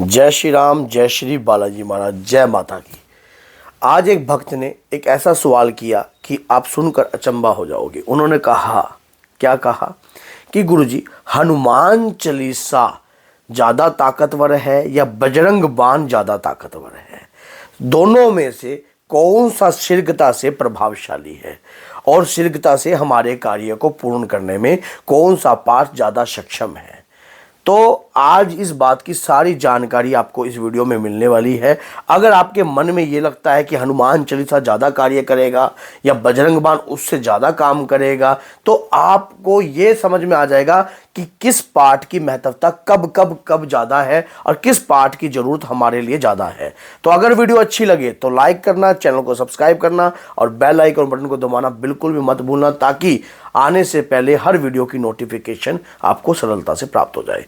जय श्री राम, जय श्री बालाजी महाराज, जय माता की। आज एक भक्त ने एक ऐसा सवाल किया कि आप सुनकर अचंभा हो जाओगे। उन्होंने कहा, क्या कहा कि गुरुजी, हनुमान चालीसा ज़्यादा ताकतवर है या बजरंग बाण ज़्यादा ताकतवर है? दोनों में से कौन सा शीघ्रता से प्रभावशाली है और शीघ्रता से हमारे कार्य को पूर्ण करने में कौन सा पाठ ज़्यादा सक्षम है? तो आज इस बात की सारी जानकारी आपको इस वीडियो में मिलने वाली है। अगर आपके मन में ये लगता है कि हनुमान चालीसा ज़्यादा कार्य करेगा या बजरंग बाण उससे ज़्यादा काम करेगा, तो आपको ये समझ में आ जाएगा कि किस पाठ की महत्वता कब ज़्यादा है और किस पाठ की ज़रूरत हमारे लिए ज़्यादा है। तो अगर वीडियो अच्छी लगे तो लाइक करना, चैनल को सब्सक्राइब करना और बेल आइकन बटन को दबाना बिल्कुल भी मत भूलना, ताकि आने से पहले हर वीडियो की नोटिफिकेशन आपको सरलता से प्राप्त हो जाए।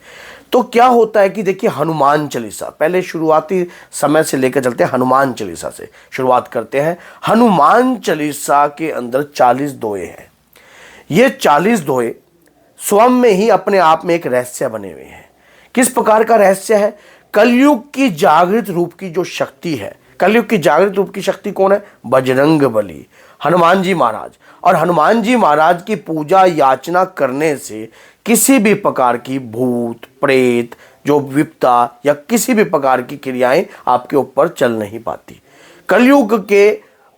तो क्या होता है कि देखिए, हनुमान चालीसा, पहले शुरुआती समय से लेकर चलते हैं, हनुमान चालीसा से शुरुआत करते हैं। हनुमान चालीसा के अंदर 40 दोहे हैं। ये 40 दोहे स्वयं में ही अपने आप में एक रहस्य बने हुए हैं। किस प्रकार का रहस्य है? कलयुग की जागृत रूप की जो शक्ति है, कलयुग की जागृत रूप की शक्ति कौन है? बजरंग बली, हनुमान जी महाराज। और हनुमान जी महाराज की पूजा याचना करने से किसी भी प्रकार की भूत प्रेत, जो विपदा या किसी भी प्रकार की क्रियाएं आपके ऊपर चल नहीं पाती। कलयुग के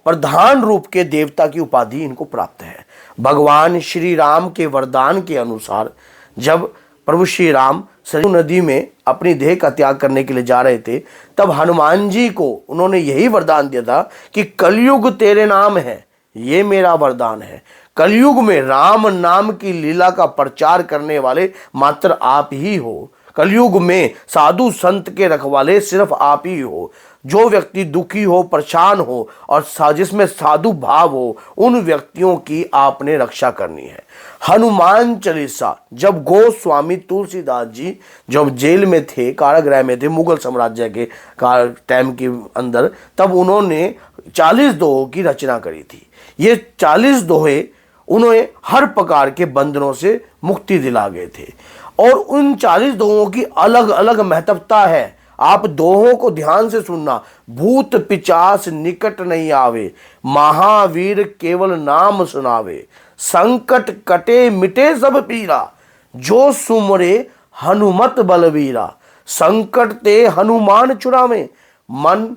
प्रधान रूप के देवता की उपाधि इनको प्राप्त है। भगवान श्री राम के वरदान के अनुसार जब प्रभु श्री राम सरयू नदी में अपनी देह का त्याग करने के लिए जा रहे थे, तब हनुमान जी को उन्होंने यही वरदान दिया था कि कलयुग तेरे नाम है, ये मेरा वरदान है। कलयुग में राम नाम की लीला का प्रचार करने वाले मात्र आप ही हो। कलयुग में साधु संत के रखवाले सिर्फ आप ही हो। जो व्यक्ति दुखी हो, परेशान हो और जिसमें साधु भाव हो, उन व्यक्तियों की आपने रक्षा करनी है। हनुमान चालीसा जब गोस्वामी तुलसीदास जी जब जेल में थे, कारागृह में थे, मुगल साम्राज्य के टाइम के अंदर, तब उन्होंने 40 दोहों की रचना करी थी। ये 40 दोहे उन्हें हर प्रकार के बंधनों से मुक्ति दिला गए थे। और उन 40 दोहों की अलग अलग महत्वता है। आप दोहों को ध्यान से सुनना। भूत पिचास निकट नहीं आवे, महावीर केवल नाम सुनावे, संकट कटे मिटे सब पीरा, जो सुमरे हनुमत बलवीरा, संकट ते हनुमान छुड़ावे, मन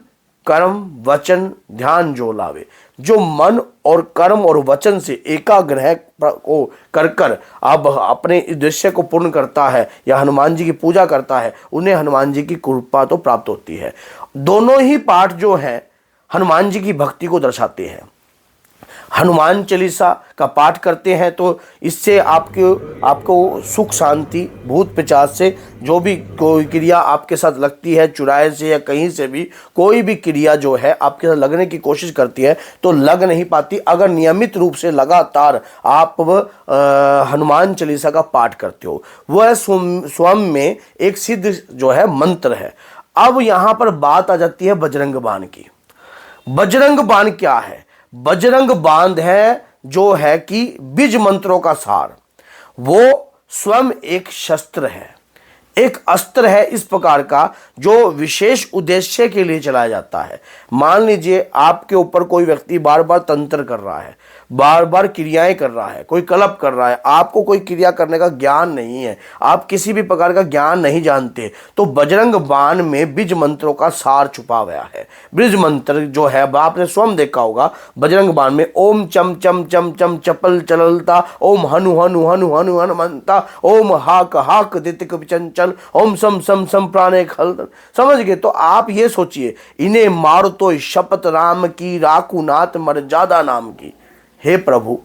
कर्म वचन ध्यान जो लावे। जो मन और कर्म और वचन से एकाग्रह को कर अब अपने उद्देश्य को पूर्ण करता है या हनुमान जी की पूजा करता है, उन्हें हनुमान जी की कृपा तो प्राप्त होती है। दोनों ही पाठ जो हैं हनुमान जी की भक्ति को दर्शाते हैं। हनुमान चालीसा का पाठ करते हैं तो इससे आपको सुख शांति, भूत पिशाच से जो भी कोई क्रिया आपके साथ लगती है, चुराए से या कहीं से भी कोई भी क्रिया जो है आपके साथ लगने की कोशिश करती है तो लग नहीं पाती, अगर नियमित रूप से लगातार आप हनुमान चालीसा का पाठ करते हो। वह स्वयं में एक सिद्ध जो है मंत्र है। अब यहाँ पर बात आ जाती है बजरंग बाण की। बजरंग बाण क्या है? बजरंग बाण है जो है कि बीज मंत्रों का सार। वो स्वयं एक शस्त्र है, एक अस्त्र है इस प्रकार का जो विशेष उद्देश्य के लिए चलाया जाता है। मान लीजिए आपके ऊपर कोई व्यक्ति बार बार तंत्र कर रहा है, बार बार क्रियाएं कर रहा है, कोई कलप कर रहा है, आपको कोई क्रिया करने का ज्ञान नहीं है, आप किसी भी प्रकार का ज्ञान नहीं जानते, तो बजरंग बाण में बीज मंत्रों का सार छुपा गया है। बीज मंत्र जो है आपने स्वयं देखा होगा, बजरंग बाण में ओम चम चम चम चम चपल चललता, ओम हनु हनु हनु हनु हनुमंता, ओम हाक हाक दितिक विचंचल, ओम सम सम सम प्राणे खल। समझ गए? तो आप ये सोचिए, इन्हें मारो तो शपथ राम की, राखू नाथ मर्यादा नाम की। हे प्रभु,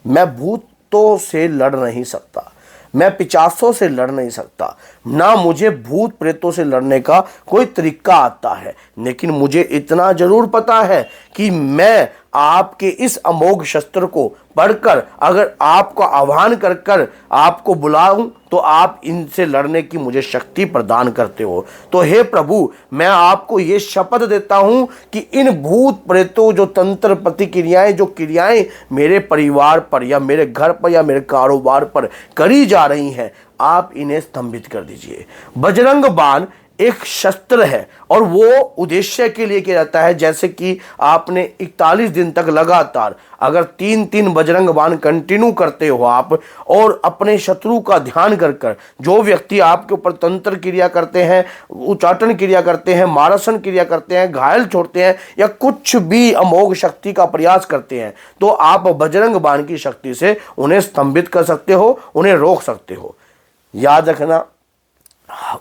मैं भूतों से लड़ नहीं सकता, मैं पिशाचों से लड़ नहीं सकता, ना मुझे भूत प्रेतों से लड़ने का कोई तरीका आता है, लेकिन मुझे इतना जरूर पता है कि मैं आपके इस अमोघ शस्त्र को पढ़कर अगर आपका आह्वान कर कर आपको बुलाऊं तो आप इनसे लड़ने की मुझे शक्ति प्रदान करते हो। तो हे प्रभु, मैं आपको ये शपथ देता हूं कि इन भूत प्रेतों जो तंत्र प्रतिक्रियाएं, जो क्रियाएं मेरे परिवार पर या मेरे घर पर या मेरे कारोबार पर करी जा रही हैं, आप इन्हें स्तंभित कर दीजिए। बजरंग बाण एक शस्त्र है और वो उद्देश्य के लिए किया जाता है। जैसे कि आपने 41 दिन तक लगातार अगर 3-3 बजरंग बाण कंटिन्यू करते हो आप, और अपने शत्रु का ध्यान कर कर, जो व्यक्ति आपके ऊपर तंत्र क्रिया करते हैं, उच्चाटन क्रिया करते हैं, मारसन क्रिया करते हैं, घायल छोड़ते हैं, या कुछ भी अमोघ शक्ति का प्रयास करते हैं, तो आप बजरंग बाण की शक्ति से उन्हें स्तंभित कर सकते हो, उन्हें रोक सकते हो। याद रखना,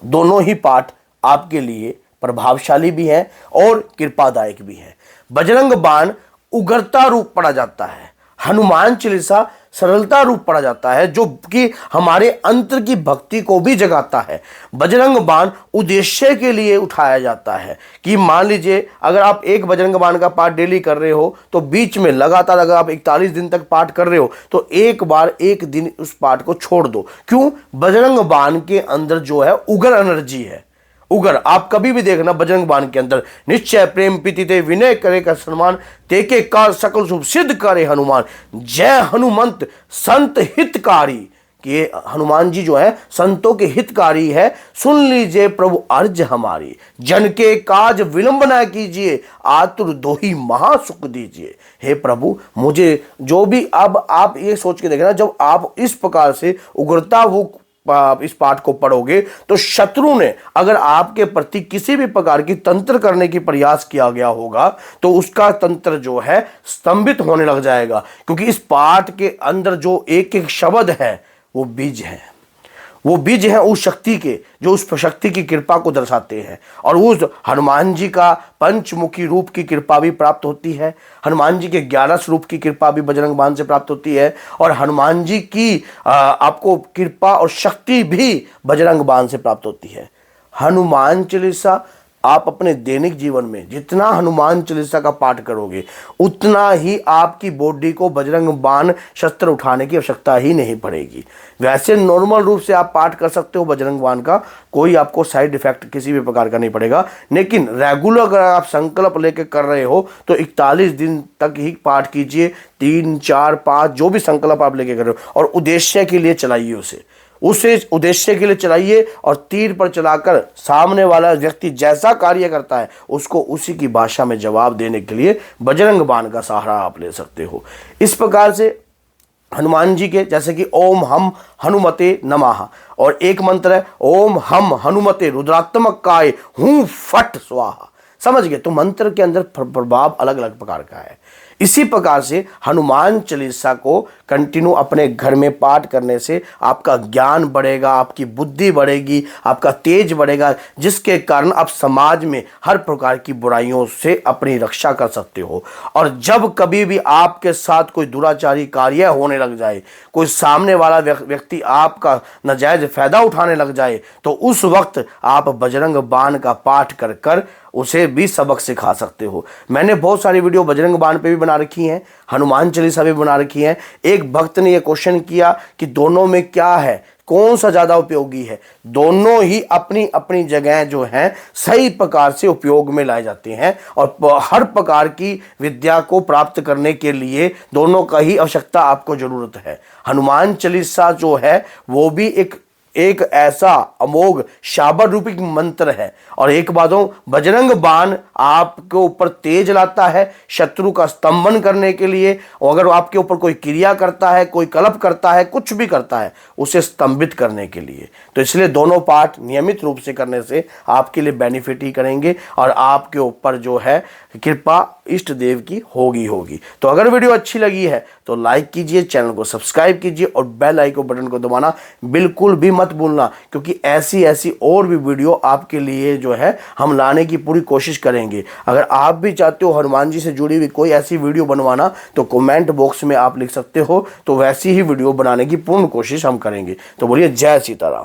दोनों ही पाठ आपके लिए प्रभावशाली भी है और कृपादायक भी है। बजरंग बाण उग्रता रूप पढ़ा जाता है, हनुमान चालीसा सरलता रूप पढ़ा जाता है, जो कि हमारे अंतर की भक्ति को भी जगाता है। बजरंग बाण उद्देश्य के लिए उठाया जाता है कि मान लीजिए अगर आप एक बजरंग बाण का पाठ डेली कर रहे हो, तो बीच में लगातार अगर आप 41 दिन तक पाठ कर रहे हो, तो एक बार एक दिन उस पाठ को छोड़ दो। क्यों? बजरंग बाण के अंदर जो है उग्र एनर्जी है। उगर आप कभी भी देखना बजरंग बाण के अंदर, निश्चय प्रेम प्रीति ते विनय करे का सम्मान, तेके का सकल शुभ सिद्ध करे हनुमान, जय हनुमंत संत हितकारी। कि हनुमान जी जो है संतों के हितकारी है। सुन लीजिए प्रभु अर्ज हमारी, जन के काज विलंब न कीजिए, आतुर दोही महासुख दीजिए। हे प्रभु, मुझे जो भी, अब आप ये सोच के देखना, जब आप इस प्रकार से उग्रता वो इस पाठ को पढ़ोगे, तो शत्रु ने अगर आपके प्रति किसी भी प्रकार की तंत्र करने की प्रयास किया गया होगा, तो उसका तंत्र जो है स्तंभित होने लग जाएगा। क्योंकि इस पाठ के अंदर जो एक एक शब्द है वो बीज है, वो बीज है उस शक्ति के, जो उस शक्ति की कृपा को दर्शाते हैं। और उस हनुमान जी का पंचमुखी रूप की कृपा भी प्राप्त होती है, हनुमान जी के 11 स्वरूप की कृपा भी बजरंग बाण से प्राप्त होती है, और हनुमान जी की आपको कृपा और शक्ति भी बजरंग बाण से प्राप्त होती है। हनुमान चालीसा आप अपने दैनिक जीवन में जितना हनुमान चालीसा का पाठ करोगे, उतना ही आपकी बॉडी को बजरंग बाण शस्त्र उठाने की आवश्यकता ही नहीं पड़ेगी। वैसे नॉर्मल रूप से आप पाठ कर सकते हो बजरंग बाण का, कोई आपको साइड इफेक्ट किसी भी प्रकार का नहीं पड़ेगा। लेकिन रेगुलर अगर आप संकल्प लेके कर रहे हो, तो 41 दिन तक ही पाठ कीजिए, 3, 4, 5 जो भी संकल्प आप लेके कर रहे हो, और उद्देश्य के लिए चलाइए उसे उद्देश्य के लिए चलाइए। और तीर पर चलाकर सामने वाला व्यक्ति जैसा कार्य करता है, उसको उसी की भाषा में जवाब देने के लिए बजरंग बाण का सहारा आप ले सकते हो। इस प्रकार से हनुमान जी के, जैसे कि ओम हम हनुमते नमः, और एक मंत्र है ओम हम हनुमते रुद्रात्मक काय हूं फट स्वाहा। समझ गए? तो मंत्र के अंदर प्रभाव अलग अलग प्रकार का है। इसी प्रकार से हनुमान चालीसा को कंटिन्यू अपने घर में पाठ करने से आपका ज्ञान बढ़ेगा, आपकी बुद्धि बढ़ेगी, आपका तेज बढ़ेगा, जिसके कारण आप समाज में हर प्रकार की बुराइयों से अपनी रक्षा कर सकते हो। और जब कभी भी आपके साथ कोई दुराचारी कार्य होने लग जाए, कोई सामने वाला व्यक्ति आपका नाजायज फायदा उठाने लग जाए, तो उस वक्त आप बजरंग बाण का पाठ कर कर उसे भी सबक सिखा सकते हो। मैंने बहुत सारी वीडियो बजरंग बाण पे भी बना रखी हैं, हनुमान चालीसा भी बना रखी है। एक भक्त ने यह क्वेश्चन किया कि दोनों में क्या है, कौन सा ज्यादा उपयोगी है? दोनों ही अपनी अपनी जगह जो है सही प्रकार से उपयोग में लाए जाते हैं, और हर प्रकार की विद्या को प्राप्त करने के लिए दोनों का ही आवश्यकता आपको जरूरत है। हनुमान चालीसा जो है वो भी एक ऐसा अमोघ शाबर रूपी मंत्र है। और एक बातों, बजरंग बाण आपके ऊपर तेज लाता है शत्रु का स्तंभन करने के लिए, और अगर आपके ऊपर कोई क्रिया करता है, कोई कलप करता है, कुछ भी करता है, उसे स्तंभित करने के लिए। तो इसलिए दोनों पाठ नियमित रूप से करने से आपके लिए बेनिफिट ही करेंगे, और आपके ऊपर जो है कृपा इष्ट देव की होगी। तो अगर वीडियो अच्छी लगी है तो लाइक कीजिए, चैनल को सब्सक्राइब कीजिए, और बेल आइकन बटन को दबाना बिल्कुल भी मत भूलना, क्योंकि ऐसी और भी वीडियो आपके लिए जो है हम लाने की पूरी कोशिश करेंगे। अगर आप भी चाहते हो हनुमान जी से जुड़ी हुई कोई ऐसी वीडियो बनवाना, तो कमेंट बॉक्स में आप लिख सकते हो, तो वैसी ही वीडियो बनाने की पूर्ण कोशिश हम करेंगे। तो बोलिए जय सीताराम।